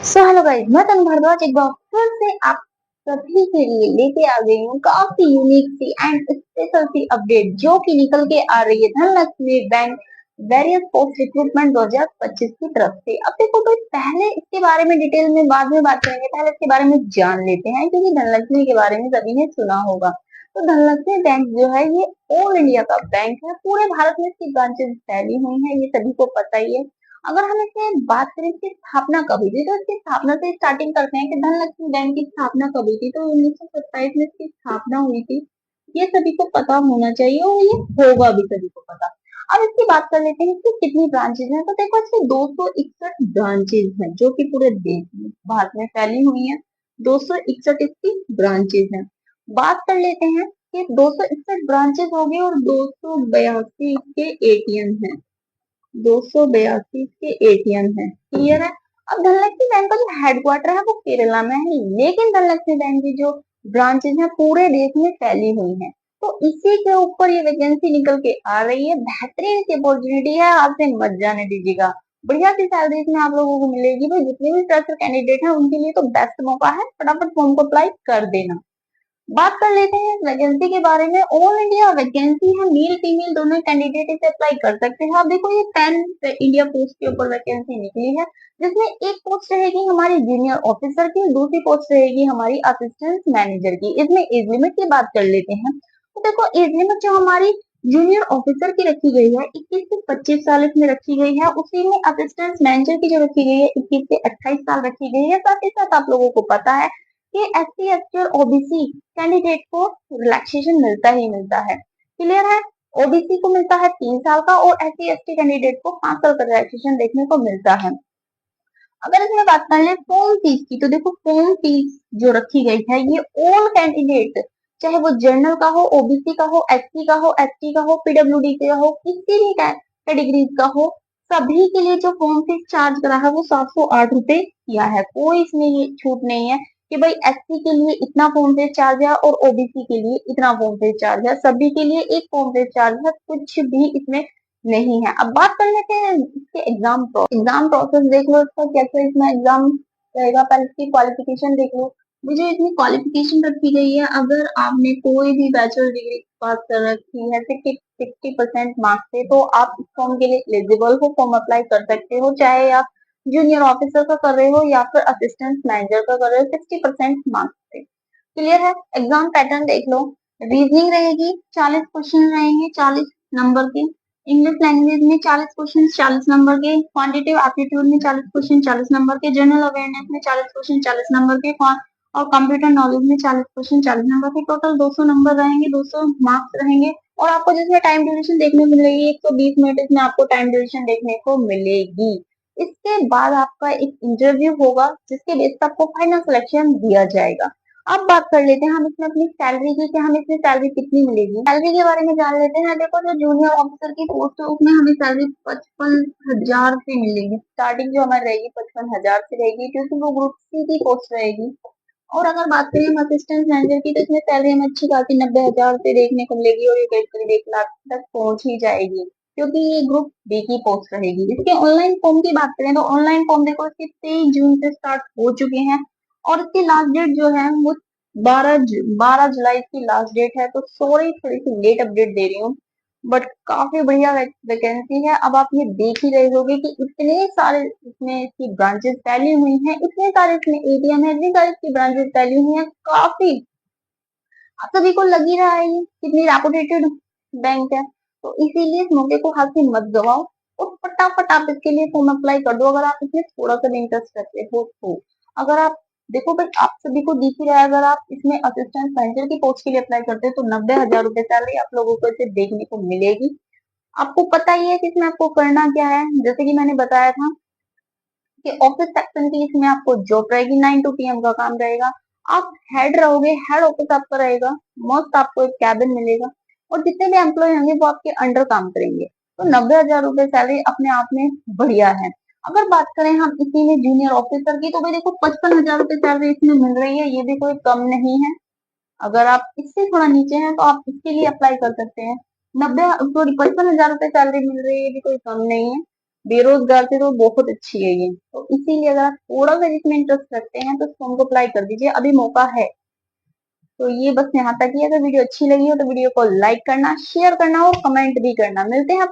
So hello guys, मैं तनु भारद्वाज एक बार फिर से आप सभी के लिए लेके आ गई हूँ काफी यूनिक सी एंड स्पेशल सी अपडेट जो कि निकल के आ रही है Dhanlaxmi bank various post recruitment 2025 की तरफ से। अब देखो तो पहले इसके बारे में डिटेल में बाद में बात करेंगे, पहले इसके बारे में जान लेते हैं क्योंकि धनलक्ष्मी के बारे में सभी ने सुना होगा। तो धनलक्ष्मी बैंक जो है ये ऑल इंडिया का बैंक है, पूरे भारत में इसकी ब्रांचेस फैली हुई है, ये सभी को पता ही है। अगर हम इसे बात करें इसकी स्थापना कब हुई थी तो इसकी स्थापना से स्टार्टिंग करते हैं कि धनलक्ष्मी बैंक की स्थापना कब हुई थी। तो 1927 में इसकी स्थापना हुई थी, ये सभी को पता होना चाहिए और ये होगा भी सभी को पता। अब इसकी बात कर लेते हैं इसकी कितनी ब्रांचेज हैं। तो देखो इसके 261 ब्रांचेज हैं जो कि पूरे देश में भारत में फैली हुई हैं। 261 इसकी ब्रांचेज हैं। बात कर लेते हैं कि 261 ब्रांचेज हो गई और 282 इसके एटीएम हैं। 282 के एटीएम है, क्लियर है। अब धनलक्ष्मी बैंक का जो हेडक्वार्टर है वो केरला में है, लेकिन धनलक्ष्मी बैंक की जो ब्रांचेज है पूरे देश में फैली हुई है। तो इसी के ऊपर ये वैकेंसी निकल के आ रही है, बेहतरीन सी अपॉर्चुनिटी है, आपसे मत जाने दीजिएगा। बढ़िया सी सैलरी इसमें आप लोगों को मिलेगी भाई, जितने भी फ्रेशर कैंडिडेट है उनके लिए तो बेस्ट मौका है, फटाफट फॉर्म को अप्लाई कर देना। बात कर लेते हैं वैकेंसी के बारे में। ऑल इंडिया वैकेंसी है, मेल फीमेल दोनों कैंडिडेट इसे अप्लाई कर सकते हैं। अब देखो ये 10 इंडिया पोस्ट के ऊपर वैकेंसी निकली है, जिसमें एक पोस्ट रहेगी हमारी जूनियर ऑफिसर की, दूसरी पोस्ट रहेगी हमारी असिस्टेंट मैनेजर की। इसमें एज लिमिट की बात कर लेते हैं। तो देखो एज लिमिट जो हमारी जूनियर ऑफिसर की रखी गई है 21 से 25 साल इसमें रखी गई है, उसी में असिस्टेंट मैनेजर की जो रखी गई है 21 से 28 साल रखी गई है। साथ ही साथ आप लोगों को पता है कि SC ST और OBC कैंडिडेट को रिलैक्सेशन मिलता ही मिलता है, क्लियर है। ओबीसी को मिलता है 3 साल का और SC ST कैंडिडेट को 5 साल का रिलैक्सेशन देखने को मिलता है। अगर इसमें बात कर ले फॉर्म फीस की, तो देखो फॉर्म फीस जो रखी गई है ये ऑल कैंडिडेट, चाहे वो जनरल का हो, ओबीसी का हो, SC का हो, ST का हो, PWD का हो, किसी भी कैटेगरी का हो, सभी के लिए जो फॉर्म फीस चार्ज करा है वो 708 रुपए किया है। कोई इसमें ये छूट नहीं है कि भाई SC के लिए इतना फॉर्म फीस चार्ज है और ओबीसी के लिए इतना फॉर्म फीस चार्ज है, सभी के लिए एक फॉर्म फीस चार्ज है, कुछ भी इसमें नहीं है। अब बात कर लेते हैं इसके एग्जाम प्रोसेस देख लो, इसका क्या क्या इसमें एग्जाम रहेगा। पहले इसकी क्वालिफिकेशन देख लो, मुझे इसमें क्वालिफिकेशन रखी गई है अगर आपने कोई भी बैचलर डिग्री पास कर रखी है 60% मार्क्स से तो आप इस फॉर्म के लिए एलिजिबल हो, फॉर्म अप्लाई कर सकते हो, चाहे आप जूनियर ऑफिसर का कर रहे हो या फिर असिस्टेंट मैनेजर का कर रहे हो 60% मार्क्स से, क्लियर है। एग्जाम पैटर्न देख लो, रीजनिंग रहेगी, 40 क्वेश्चन रहेंगे 40 नंबर के, इंग्लिश लैंग्वेज में 40 क्वेश्चन 40 नंबर के, क्वांटिटेटिव एप्टीट्यूड में 40 क्वेश्चन 40 नंबर के, जनरल अवेयरनेस में 40 क्वेश्चन 40 नंबर के, और कंप्यूटर नॉलेज में 40 क्वेश्चन 40 नंबर के, टोटल 200 नंबर रहेंगे, 200 मार्क्स रहेंगे। और आपको जिसमें टाइम ड्यूरेशन देखने को मिलेगी 120 मिनट इसमें आपको टाइम ड्यूरेशन देखने को मिलेगी। इसके बाद आपका एक इंटरव्यू होगा जिसके बेस पर आपको फाइनल सिलेक्शन दिया जाएगा। अब बात कर लेते हैं हम इसमें अपनी सैलरी की, कि हमें इसमें सैलरी कितनी मिलेगी। सैलरी के बारे में जान लेते हैं। देखो जो जूनियर ऑफिसर की पोस्ट है उसमें हमें सैलरी 55,000 से मिलेगी, स्टार्टिंग जो हमारी रहेगी 55,000 से रहेगी क्योंकि वो ग्रुप सी की पोस्ट रहेगी। और अगर बात करें हम असिस्टेंट मैनेजर की तो इसमें सैलरी हमें अच्छी खासी 90,000 से देखने को मिलेगी और ये करीब 1 लाख तक पहुंच ही जाएगी क्योंकि ये ग्रुप बी की पोस्ट रहेगी। इसके ऑनलाइन फॉर्म की बात करें तो ऑनलाइन फॉर्म देखो इसके 23 जून से स्टार्ट हो चुके हैं और इसकी लास्ट डेट जो है वो 12 जुलाई की लास्ट डेट है। तो सॉरी थोड़ी सी लेट अपडेट दे रही हूँ, बट काफी बढ़िया वैकेंसी है। अब आप ये देख ही रहे होगे कि इतने सारे इसमें इसकी ब्रांचेस फैली हुई हैं, इतने सारे इसमें एटीएम है, इतनी सारी इसकी ब्रांचेस फैली हुई हैं, काफी आप सभी को लग ही रहा है ये कितनी रेपुटेटेड बैंक है। तो इसीलिए इस मौके को हाथ से मत गवाओ और फटाफट आप इसके लिए फॉर्म अप्लाई कर दो अगर आप इसमें थोड़ा सा भी इंटरेस्ट रखते हो तो। अगर आप देखो भाई आप सभी को दिख ही रहा है, अगर आप इसमें असिस्टेंट मैनेजर की पोस्ट के लिए अप्लाई करते हो तो 90,000 रुपए सैलरी आप लोगों को इसे देखने को मिलेगी। आपको पता ही है कि इसमें आपको करना क्या है, जैसे कि मैंने बताया था कि ऑफिस सेक्शन की इसमें आपको जॉब रहेगी, 9 to PM का काम रहेगा। आप हेड रहोगे, हेड ऑफिस आपका रहेगा, मस्त आपको एक कैबिन मिलेगा और जितने भी एम्प्लॉय होंगे वो आपके अंडर काम करेंगे। तो 90,000 रुपए सैलरी अपने आप में बढ़िया है। अगर बात करें हम इसी में जूनियर ऑफिसर की तो भाई देखो 55,000 रुपए सैलरी इसमें मिल रही है, ये भी कोई कम नहीं है। अगर आप इससे थोड़ा नीचे हैं तो आप इसके लिए अप्लाई कर सकते हैं। 90 सॉरी 55,000 रुपए सैलरी मिल रही है, ये भी कोई कम नहीं है। बेरोजगार थे तो बहुत अच्छी है ये। तो इसीलिए अगर आप थोड़ा सा इसमें इंटरेस्ट रखते हैं तो फॉर्म को अप्लाई कर दीजिए, अभी मौका है। तो ये बस यहाँ तक ही। अगर वीडियो अच्छी लगी हो तो वीडियो को लाइक करना, शेयर करना और कमेंट भी करना। मिलते हैं